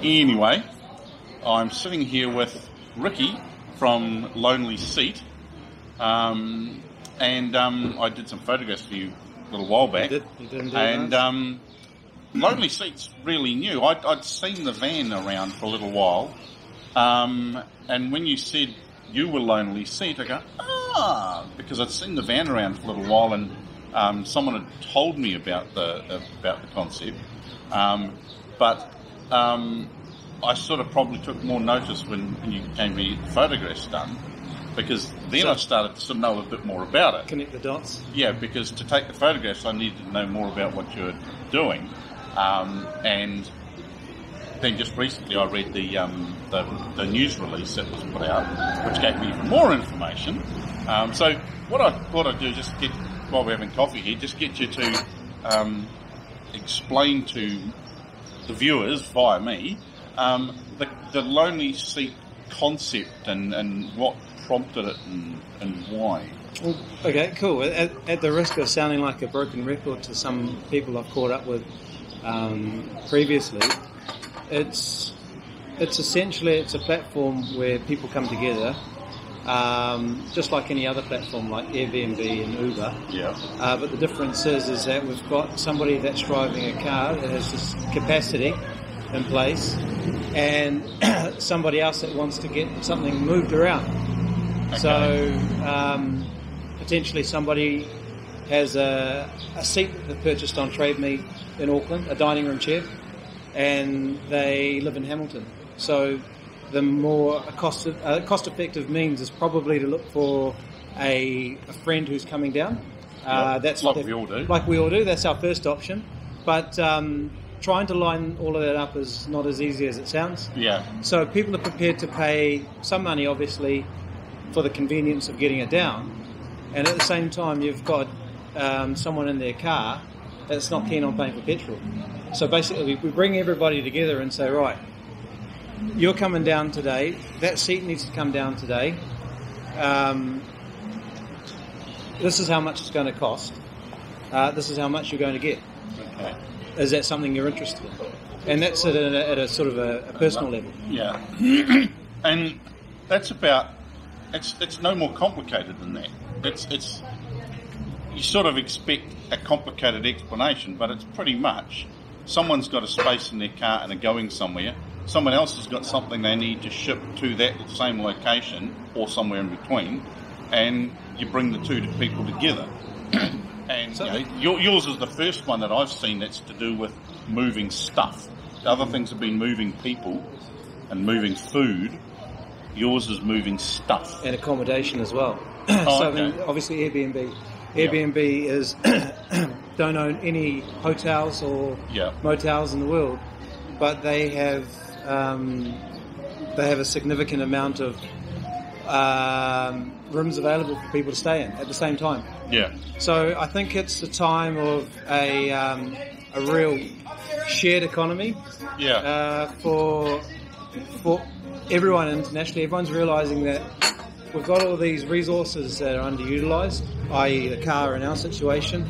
Anyway, I'm sitting here with Ricky from Lonelyseat, and I did some photographs for you a little while back. You did and Lonelyseat's really new. I'd seen the van around for a little while, and when you said you were Lonelyseat, I go, because I'd seen the van around for a little while, and someone had told me about the concept, but I sort of probably took more notice when you came to get the photographs done, because then I started to sort of know a bit more about it. Connect the dots. Yeah, because to take the photographs, I needed to know more about what you were doing, and then just recently I read the news release that was put out, which gave me even more information. So what I thought I'd do is just while we're having coffee here, just get you to explain to the viewers via me the Lonelyseat concept and what prompted it and why. Well, okay, cool. At the risk of sounding like a broken record to some people I've caught up with previously, it's essentially a platform where people come together, just like any other platform like Airbnb and Uber. Yeah. But the difference is that we've got somebody that's driving a car that has this capacity in place, and somebody else that wants to get something moved around. Okay. So potentially somebody has a seat that they've purchased on Trade Me in Auckland, a dining room chair, and they live in Hamilton. So the more cost-effective means is probably to look for a friend who's coming down. That's like we all do. Like we all do. That's our first option. But trying to line all of that up is not as easy as it sounds. Yeah. So people are prepared to pay some money, obviously, for the convenience of getting it down. And at the same time, you've got someone in their car that's not keen on paying for petrol. So basically, we bring everybody together and say, right, you're coming down today. That seat needs to come down today. This is how much it's going to cost. This is how much you're going to get. Okay. Is that something you're interested in? And that's at a sort of a personal level. Yeah. And that's about. It's no more complicated than that. It's you sort of expect a complicated explanation, but it's pretty much someone's got a space in their car and they're going somewhere. Someone else has got something they need to ship to that same location or somewhere in between, and you bring the two people together. And yours is the first one that I've seen that's to do with moving stuff. The other things have been moving people and moving food. Yours is moving stuff. And accommodation as well. Oh, so okay. I mean, obviously Airbnb. Airbnb is don't own any hotels or motels in the world, but they have a significant amount of rooms available for people to stay in at the same time. Yeah. So I think it's the time of a real shared economy. Yeah. For everyone internationally, everyone's realising that we've got all these resources that are underutilised, i.e. the car in our situation,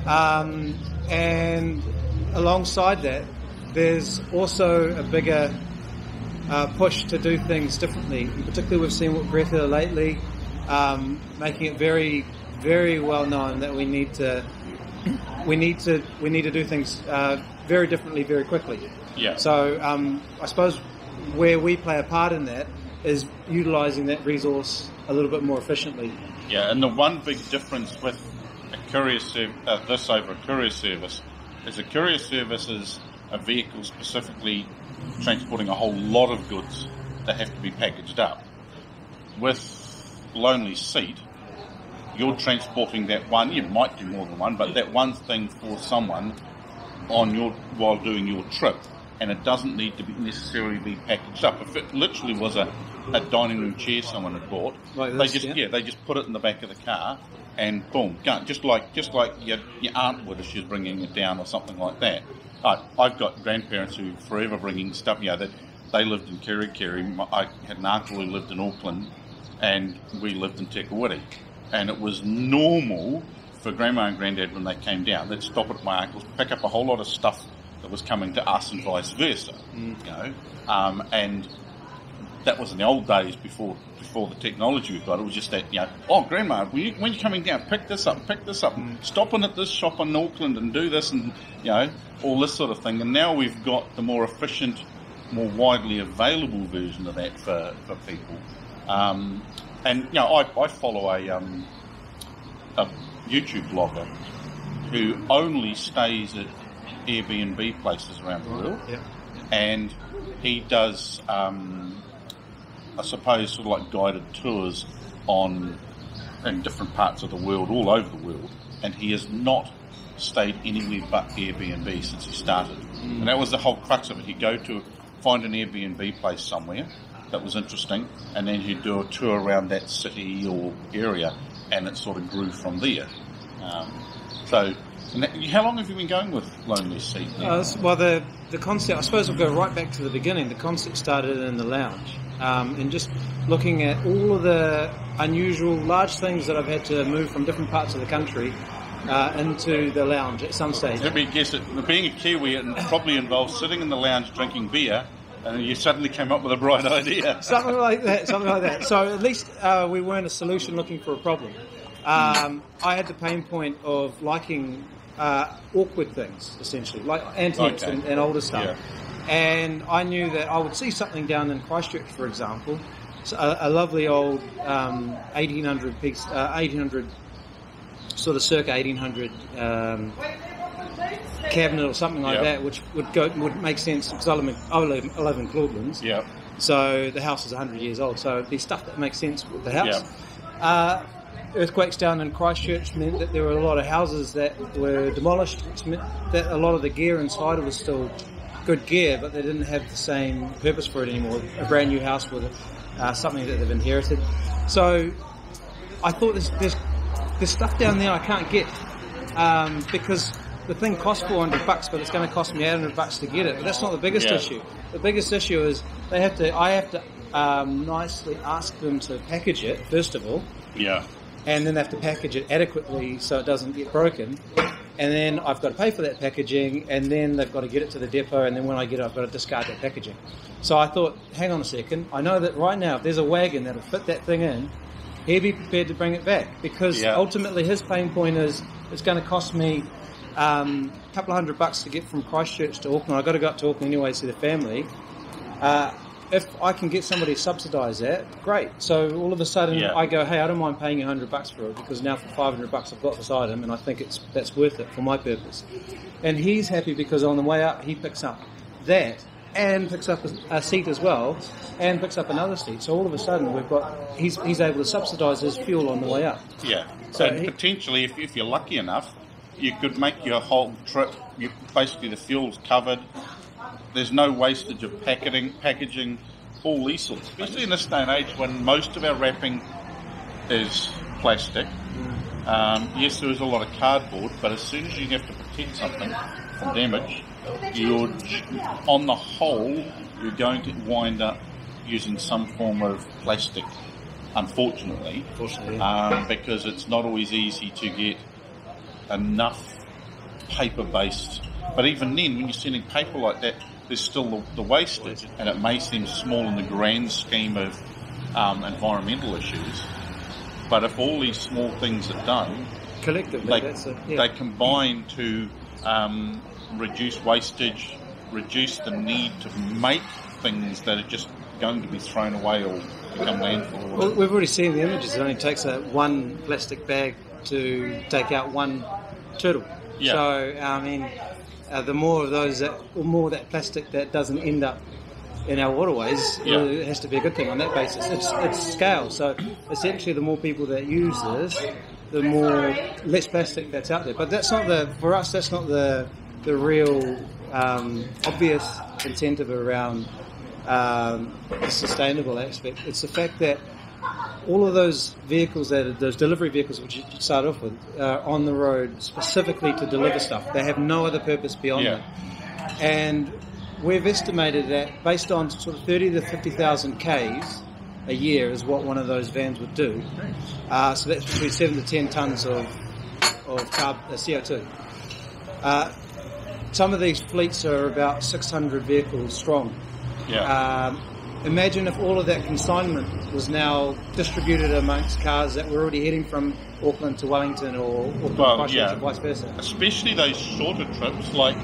and alongside that, there's also a bigger push to do things differently. In particular, we've seen with Greta lately, making it very, very well known that we need to do things very differently, very quickly. Yeah. So I suppose where we play a part in that is utilising that resource a little bit more efficiently. Yeah, and the one big difference with a courier this over a courier service is a courier service is a vehicle specifically transporting a whole lot of goods that have to be packaged up. With Lonelyseat, you're transporting that one. You might do more than one, but that one thing for someone while doing your trip, and it doesn't need to necessarily be packaged up. If it literally was a dining room chair someone had bought, they just put it in the back of the car and boom, go. Just like your aunt would if she was bringing it down or something like that. I've got grandparents who forever bringing stuff. That they lived in Kerikeri. I had an uncle who lived in Auckland, and we lived in Te Kuiti. And it was normal for Grandma and Granddad when they came down. They'd stop at my uncle's, pick up a whole lot of stuff that was coming to us and vice versa. And that was in the old days before the technology we've got. It was just that, oh, Grandma, when you're coming down, pick this up, stop in at this shop in Auckland and do this, and, all this sort of thing. And now we've got the more efficient, more widely available version of that for people. I follow a YouTube blogger who only stays at Airbnb places around the world. Yeah. And he does, I suppose, sort of like guided tours in different parts of the world, all over the world. And he has not stayed anywhere but Airbnb since he started. And that was the whole crux of it. He'd go to find an Airbnb place somewhere that was interesting, and then he'd do a tour around that city or area, and it sort of grew from there. How long have you been going with Lonelyseat? Well, the concept, I suppose we'll go right back to the beginning. The concept started in the lounge, and just looking at all of the unusual large things that I've had to move from different parts of the country into the lounge at some stage. Let me guess, being a Kiwi, it probably involves sitting in the lounge drinking beer, and you suddenly came up with a bright idea. Something like that. So at least we weren't a solution looking for a problem. I had the pain point of liking awkward things, essentially, like antiques and older stuff. Yeah. And I knew that I would see something down in Christchurch, for example, a lovely old 1800 piece, 1800 sort of circa 1800 cabinet or something like that, which would make sense because I live in Claudelands. Yeah. So the house is 100 years old. So it'd be stuff that makes sense with the house. Yeah. Earthquakes down in Christchurch meant that there were a lot of houses that were demolished, which meant that a lot of the gear inside was still good gear, but they didn't have the same purpose for it anymore. A brand new house with something that they've inherited. So I thought there's stuff down there I can't get because the thing costs $400, but it's going to cost me $800 to get it. But that's not the biggest issue. The biggest issue is I have to nicely ask them to package it first of all. Yeah. And then they have to package it adequately so it doesn't get broken. And then I've got to pay for that packaging, and then they've got to get it to the depot, and then when I get it, I've got to discard that packaging. So I thought, hang on a second, I know that right now if there's a wagon that'll fit that thing in, he'd be prepared to bring it back, because ultimately his pain point is it's going to cost me a couple of $100 to get from Christchurch to Auckland. I've got to go up to Auckland anyway to see the family. If I can get somebody to subsidise that, great. So all of a sudden I go, hey, I don't mind paying you $100 for it, because now for $500 I've got this item, and I think that's worth it for my purpose. And he's happy because on the way up he picks up that and picks up a seat as well, and picks up another seat. So all of a sudden he's able to subsidise his fuel on the way up. Yeah. So potentially, if you're lucky enough, you could make your whole trip. Basically, the fuel's covered. There's no wastage of packaging, all these sorts. Especially in this day and age when most of our wrapping is plastic. Yes, there is a lot of cardboard, but as soon as you have to protect something from damage, on the whole, you're going to wind up using some form of plastic, unfortunately. Because it's not always easy to get enough paper-based. But even then, when you're sending paper like that, there's still the wastage, and it may seem small in the grand scheme of environmental issues. But if all these small things are done collectively, they combine to reduce wastage, reduce the need to make things that are just going to be thrown away or become landfill. Well, we've already seen the images. It only takes one plastic bag to take out one turtle. Yeah. So, I mean, the more of those, more of that plastic that doesn't end up in our waterways, it has to be a good thing on that basis. It's scale. So, essentially, the more people that use this, the less plastic that's out there. But that's not for us. That's not the real obvious incentive around the sustainable aspect. It's the fact that all of those vehicles, those delivery vehicles which you start off with, are on the road specifically to deliver stuff. They have no other purpose beyond that. And we've estimated that based on sort of 30 to 50,000 Ks a year is what one of those vans would do. So that's between 7 to 10 tonnes of CO2. some of these fleets are about 600 vehicles strong. Yeah. Imagine if all of that consignment was now distributed amongst cars that were already heading from Auckland to Wellington or Christchurch or vice versa. Especially those shorter trips, like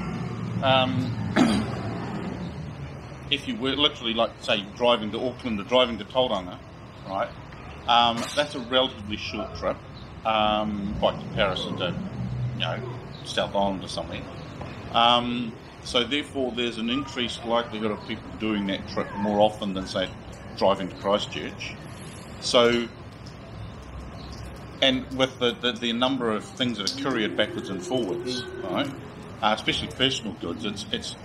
if you were literally, like, say, driving to Auckland or driving to Tauranga, right? That's a relatively short trip by comparison to, South Island or something. So therefore, there's an increased likelihood of people doing that trip more often than, say, driving to Christchurch. So, and with the number of things that are couriered backwards and forwards, right? Especially personal goods, it's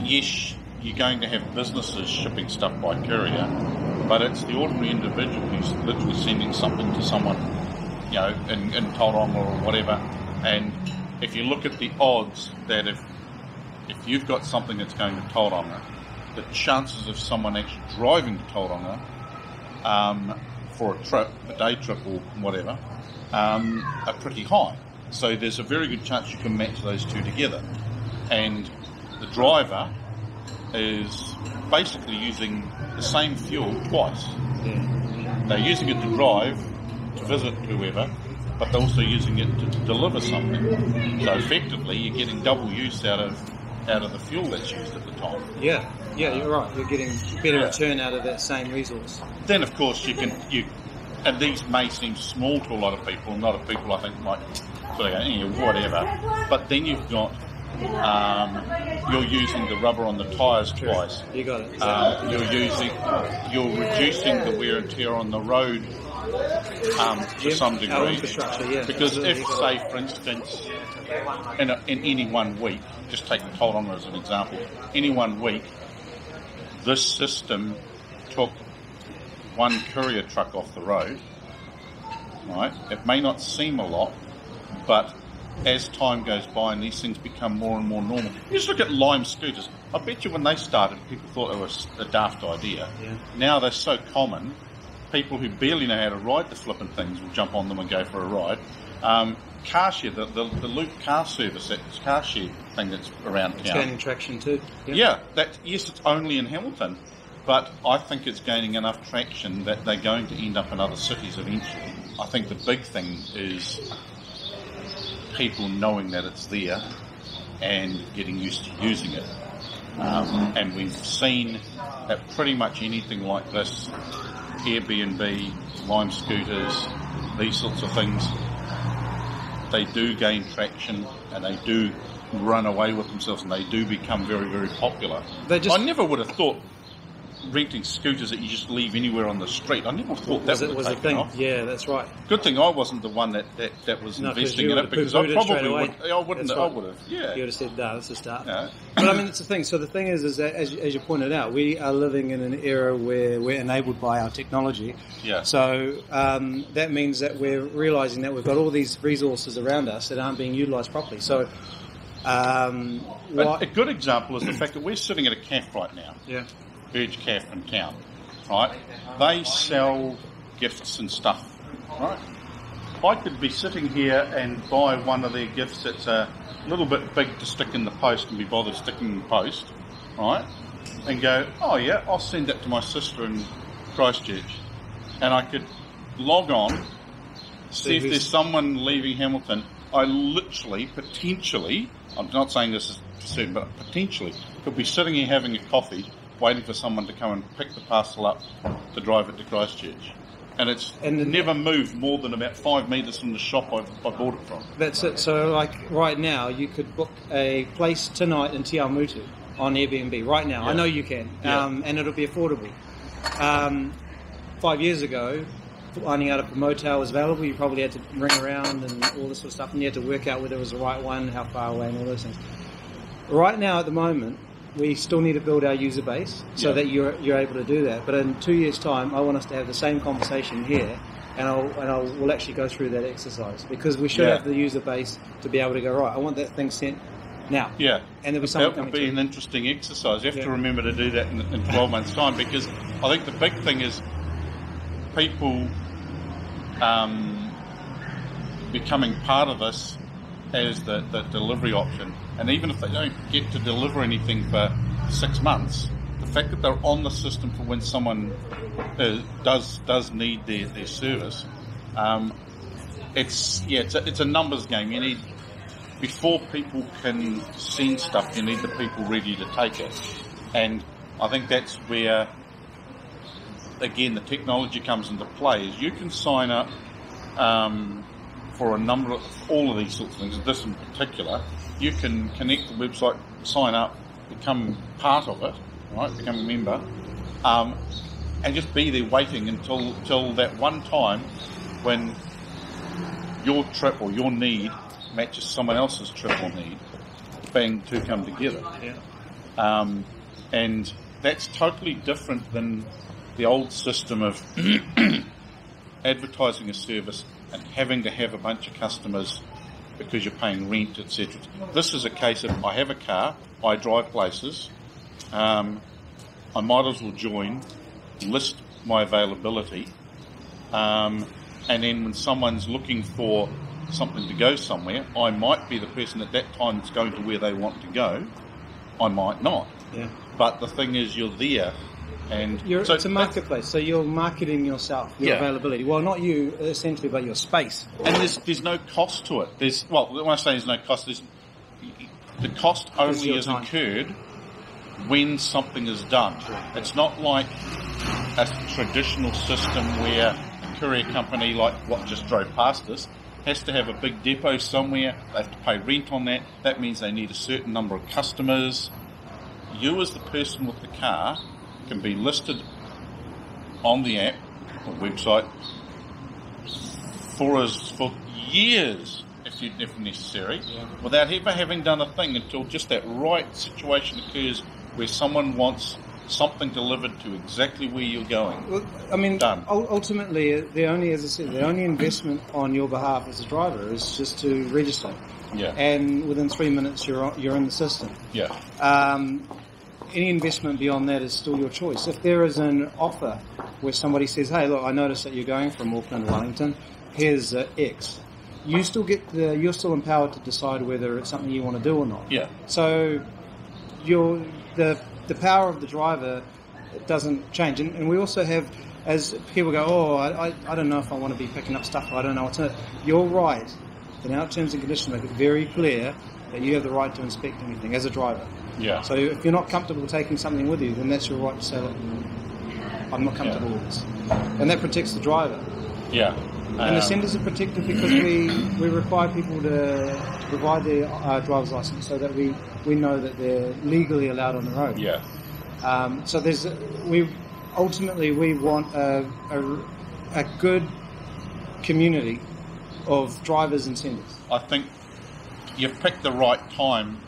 yes, you're going to have businesses shipping stuff by courier, but it's the ordinary individual who's literally sending something to someone, in Tauranga or whatever. And if you look at the odds that if you've got something that's going to Tauranga, the chances of someone actually driving to Tauranga for a trip, a day trip or whatever, are pretty high. So there's a very good chance you can match those two together. And the driver is basically using the same fuel twice. Yeah. They're using it to drive, to visit whoever, but they're also using it to deliver something. So effectively, you're getting double use out of the fuel that's used at the time. Yeah, you're right. You're getting better return out of that same resource. Then, of course, and these may seem small to a lot of people. A lot of people, I think, might sort of go, whatever. But then you've got, you're using the rubber on the tyres twice. You got it. You're reducing the wear and tear on the road to some degree. Our infrastructure, yeah. Because if, say, for instance, in any 1 week, just taking Tauranga as an example, any 1 week, this system took one courier truck off the road, right? It may not seem a lot, but as time goes by and these things become more and more normal. You just look at Lime scooters. I bet you when they started, people thought it was a daft idea. Yeah. Now they're so common, people who barely know how to ride the flipping things will jump on them and go for a ride. Car share, the Loop car service, that car share thing that's around town. It's gaining traction too. Yeah, yes, it's only in Hamilton, but I think it's gaining enough traction that they're going to end up in other cities eventually. I think the big thing is people knowing that it's there and getting used to using it. And we've seen that pretty much anything like this, Airbnb, Lime scooters, these sorts of things, they do gain traction and they do run away with themselves and they do become very, very popular. I never would have thought renting scooters that you just leave anywhere on the street. I never thought that was a thing. Off. Yeah, that's right. Good thing I wasn't the one that was investing in it, because I probably would. I wouldn't. Right. I would have. Yeah. You would have said, "No, let's just start." Yeah. But I mean, it's the thing. So the thing is that as you pointed out, we are living in an era where we're enabled by our technology. Yeah. So that means that we're realizing that we've got all these resources around us that aren't being utilized properly. So. A good example is the fact that we're sitting at a cafe right now. Yeah. Urge Cafe in town, right? They sell gifts and stuff, right? I could be sitting here and buy one of their gifts that's a little bit big to stick in the post and be bothered sticking in the post, right? And go, oh yeah, I'll send that to my sister in Christchurch. And I could log on, see if there's someone leaving Hamilton. I literally, potentially, I'm not saying this is for certain, but potentially could be sitting here having a coffee, waiting for someone to come and pick the parcel up to drive it to Christchurch. And it's never moved more than about 5 metres from the shop I bought it from. That's it. So, like, right now, you could book a place tonight in Te Awamutu on Airbnb. Right now. Yeah. I know you can. Yeah. And it'll be affordable. 5 years ago, finding out if a motel was available, you probably had to ring around and all this sort of stuff, and you had to work out whether it was the right one, how far away, and all those things. Right now, at the moment, we still need to build our user base so that you're able to do that. But in 2 years' time, I want us to have the same conversation here, and we'll actually go through that exercise, because we should have the user base to be able to go, right, I want that thing sent now. Yeah. And there'll be that would be an interesting exercise. You have to remember to do that in 12 months' time, because I think the big thing is people becoming part of this as the delivery option. And even if they don't get to deliver anything for 6 months, the fact that they're on the system for when someone does need their service, it's a numbers game. You need, before people can send stuff, you need the people ready to take it. And I think that's where, again, the technology comes into play. Is you can sign up for a number of, all of these sorts of things. This in particular, you can connect the website, sign up, become part of it, right? Become a member, and just be there waiting until that one time when your trip or your need matches someone else's trip or need. Bang, two come together. Yeah. And that's totally different than the old system of advertising a service and having to have a bunch of customers because you're paying rent, etc. This is a case of, I have a car, I drive places, I might as well join, list my availability, and then when someone's looking for something to go somewhere, I might be the person at that time that's going to where they want to go, I might not. Yeah. But the thing is, you're there, and it's a marketplace, so you're marketing yourself, your availability. Well, not you essentially, but your space. And there's no cost to it. When I say there's no cost, the cost only is incurred when something is done. It's not like a traditional system where a courier company, like what just drove past us, has to have a big depot somewhere. They have to pay rent on that. That means they need a certain number of customers. You as the person with the car can be listed on the app or website for years if necessary, without ever having done a thing, until just that right situation occurs where someone wants something delivered to exactly where you're going. Well, I mean, done. Ultimately, as I said, the only investment on your behalf as a driver is just to register. Yeah. And within 3 minutes, you're in the system. Yeah. Any investment beyond that is still your choice. If there is an offer where somebody says, "Hey, look, I noticed that you're going from Auckland to Wellington. Here's X," you're still empowered to decide whether it's something you want to do or not. Yeah. So, the power of the driver doesn't change. And we also have, as people go, I don't know if I want to be picking up stuff, I don't know what's in it. You're right. In our terms and conditions make it very clear that you have the right to inspect anything as a driver. Yeah. So if you're not comfortable taking something with you, then that's your right to say, look, I'm not comfortable with this. And that protects the driver. Yeah. And the senders are protected because we require people to provide their driver's license so that we know that they're legally allowed on the road. Yeah. So we want a good community of drivers and senders. I think you've picked the right time,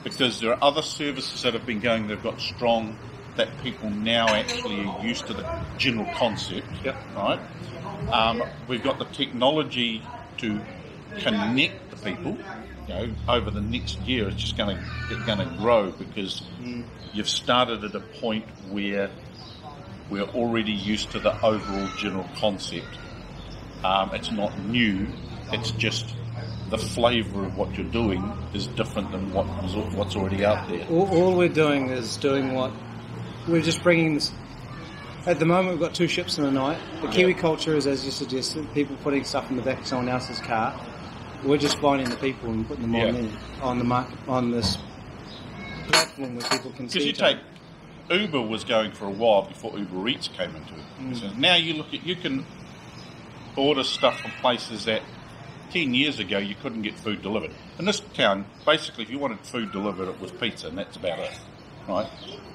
because there are other services that have been going that have got strong, that people now actually are used to the general concept. Yep. Right? We've got the technology to connect the people. Over the next year, it's just going to grow, because you've started at a point where we're already used to the overall general concept. It's not new. It's just the flavour of what you're doing is different than what's already out there. All we're doing is we're just bringing this. At the moment, we've got 2 ships in a night. The Kiwi culture is, as you suggested, people putting stuff in the back of someone else's car. We're just finding the people and putting them on the market, on this platform where people can see. Because Uber was going for a while before Uber Eats came into it. So now you can order stuff from places that 10 years ago you couldn't get food delivered. In this town, basically, if you wanted food delivered, it was pizza, and that's about it. Right?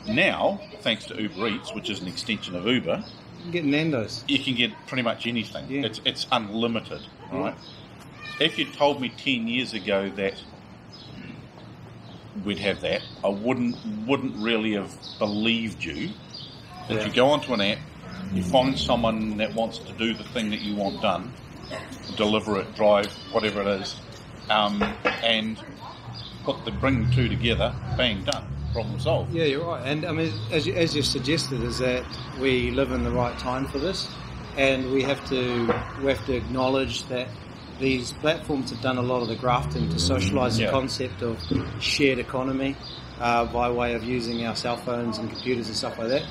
Now, thanks to Uber Eats, which is an extension of Uber, you can get Nando's. You can get pretty much anything. Yeah. It's unlimited. Right? If you told me 10 years ago that we'd have that, I wouldn't really have believed you. That you go onto an app, you find someone that wants to do the thing that you want done, deliver it, drive, whatever it is, and bring the two together, bang, done. Problem solved. Yeah, you're right. And I mean, as you suggested, is that we live in the right time for this, and we have to acknowledge that these platforms have done a lot of the grafting to socialise the concept of shared economy by way of using our cell phones and computers and stuff like that.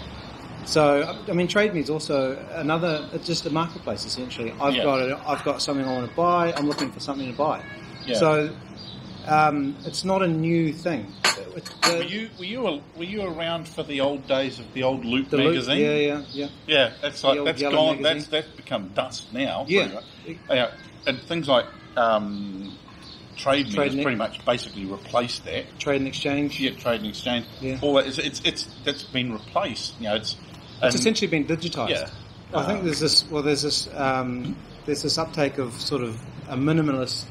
So, I mean, Trade Me is also it's just a marketplace essentially. I've got something I want to buy. I'm looking for something to buy. Yeah. So, it's not a new thing. Were you around for the old days of the old Loop magazine? Yeah. That's like that's gone. Magazine. That's become dust now. Yeah. And things like Trade Me has pretty much basically replaced that. Trade and Exchange. Yeah, Trade and Exchange. Yeah. All that that's been replaced. It's essentially been digitised. Yeah. I think there's this uptake of sort of a minimalist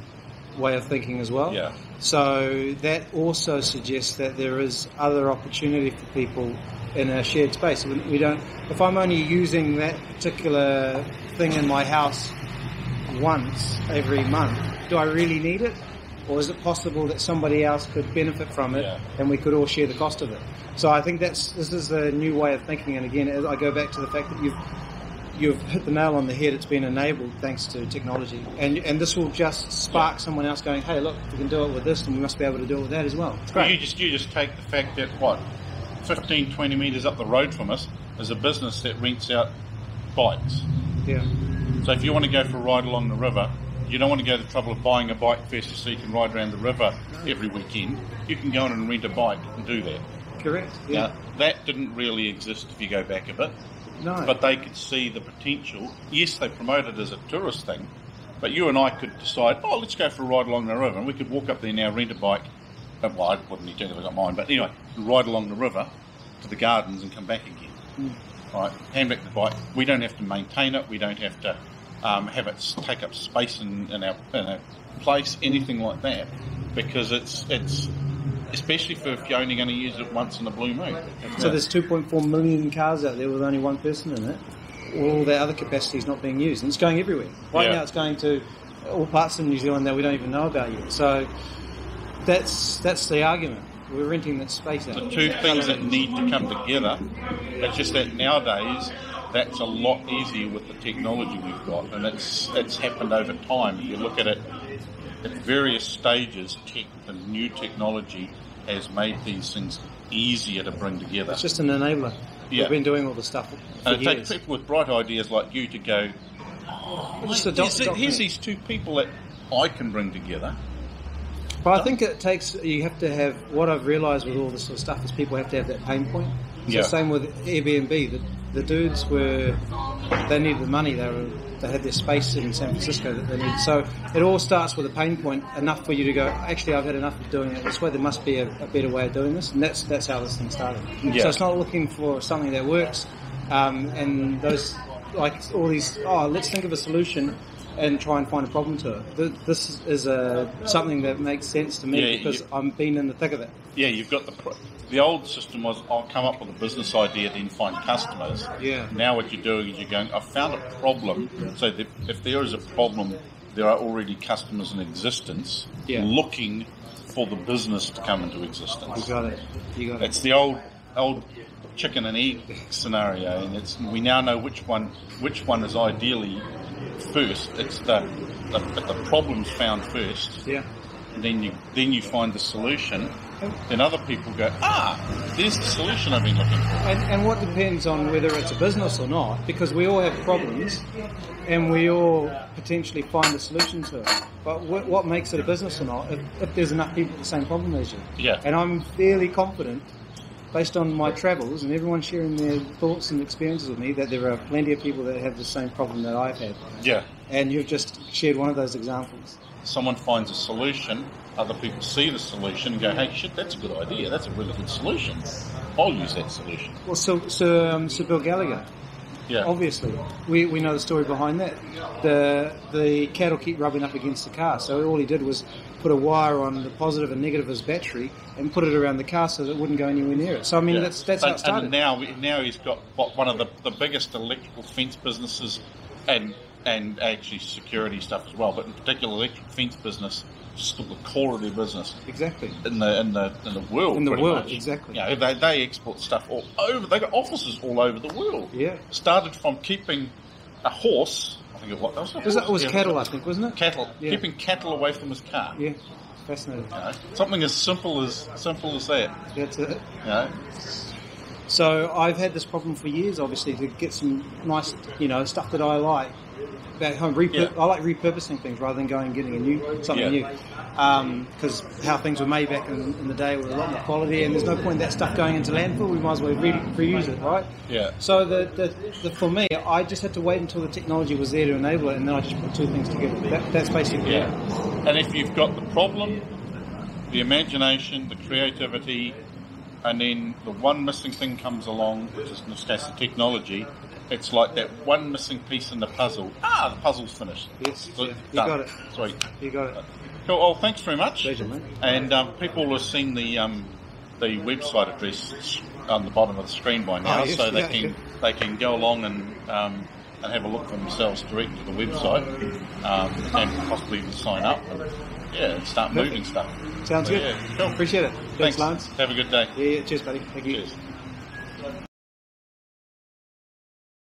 way of thinking as well. Yeah. So that also suggests that there is other opportunity for people in a shared space. We don't. If I'm only using that particular thing in my house once every month, do I really need it? Or is it possible that somebody else could benefit from it and we could all share the cost of it? So I think this is a new way of thinking. And again, I go back to the fact that you've hit the nail on the head. It's been enabled thanks to technology. And this will just spark someone else going, hey, look, we can do it with this and we must be able to do it with that as well. It's great. You just take the fact that, 15, 20 metres up the road from us is a business that rents out bikes. Yeah. So if you want to go for a ride along the river, you don't want to go to the trouble of buying a bike first so you can ride around the river every weekend. You can go in and rent a bike and do that. Correct. Yeah. Now, that didn't really exist if you go back a bit. No. But they could see the potential. Yes, they promote it as a tourist thing, but you and I could decide, let's go for a ride along the river, and we could walk up there now, rent a bike. I wouldn't need to if I got mine, but anyway, ride along the river to the gardens and come back again. Right, hand back the bike. We don't have to maintain it. We don't have to have it take up space in our place, anything like that, because it's especially if you're only going to use it once in a blue moon. So there's 2.4 million cars out there with only one person in it. All the other capacity is not being used, and it's going everywhere. Right now, it's going to all parts of New Zealand that we don't even know about yet. So that's the argument. We're renting that space out. The two things that need to come together. It's just that nowadays that's a lot easier with the technology we've got, and it's happened over time. If you look at it at various stages, the new technology has made these things easier to bring together. It's just an enabler. Yeah. We've been doing all the stuff for and it years. takes people with bright ideas like you to go, here's these two people that I can bring together. But I think you have to have, what I've realised with all this sort of stuff is people have to have that pain point. So same with Airbnb. The dudes they needed the money. They had their space in San Francisco that they needed. So it all starts with a pain point, enough for you to go, actually, I've had enough of doing it this way. There must be a better way of doing this. And that's how this thing started. Yeah. So it's not looking for something that works. And those, like all these, let's think of a solution and try and find a problem to it. This is something that makes sense to me because I've been in the thick of it. Yeah, you've got the old system was I'll come up with a business idea, then find customers. Yeah. Now what you're doing is you're going, I've found a problem. So if there is a problem, there are already customers in existence looking for the business to come into existence. You got it. It's the old chicken and egg scenario, and we now know which one is ideally first. It's the problem's found first. Yeah. And then you find the solution. Then other people go, there's the solution I've been looking for. And what depends on whether it's a business or not, because we all have problems, and we all potentially find a solution to it. But what makes it a business or not? If there's enough people with the same problem as you. Yeah. And I'm fairly confident, based on my travels and everyone sharing their thoughts and experiences with me, that there are plenty of people that have the same problem that I've had. Yeah. And you've just shared one of those examples. Someone finds a solution, other people see the solution and go, hey, shit, that's a good idea, that's a really good solution. I'll use that solution. Well, Sir Bill Gallagher, obviously, we know the story behind that. The cattle keep rubbing up against the car, so all he did was put a wire on the positive and negative of his battery and put it around the car so that it wouldn't go anywhere near it. So, I mean, that's how it started. And now he's got one of the biggest electrical fence businesses and actually security stuff as well, but in particular electric fence business, still the core of their business. Exactly. In the world. In the world, much. Exactly. You know, they export stuff all over. They got offices all over the world. Yeah. Started from keeping a horse. I think it was. It was cattle, I think, wasn't it? Cattle. Yeah. Keeping cattle away from his car. Yeah, fascinating. You know, something as simple as that. That's it. You know? So I've had this problem for years, obviously, to get some nice, stuff that I like back home. I like repurposing things rather than going and getting something new. Because how things were made back in the day were a lot more quality, and there's no point in that stuff going into landfill. We might as well reuse it, right? Yeah. So for me, I just had to wait until the technology was there to enable it, and then I just put two things together. That's basically it. And if you've got the problem, the imagination, the creativity, and then the one missing thing comes along, which is in this case the technology, it's like that one missing piece in the puzzle. The puzzle's finished. Yes, So, you got it. Sweet. You got it. Cool. Oh, thanks very much. Pleasure, mate. And people have seen the website address on the bottom of the screen by now, so they can go along and have a look for themselves direct to the website, and possibly even sign up and start moving stuff. Sounds good. Yeah, cool. Appreciate it. Thanks, Lance. Have a good day. Yeah, cheers, buddy. Thank you. Cheers.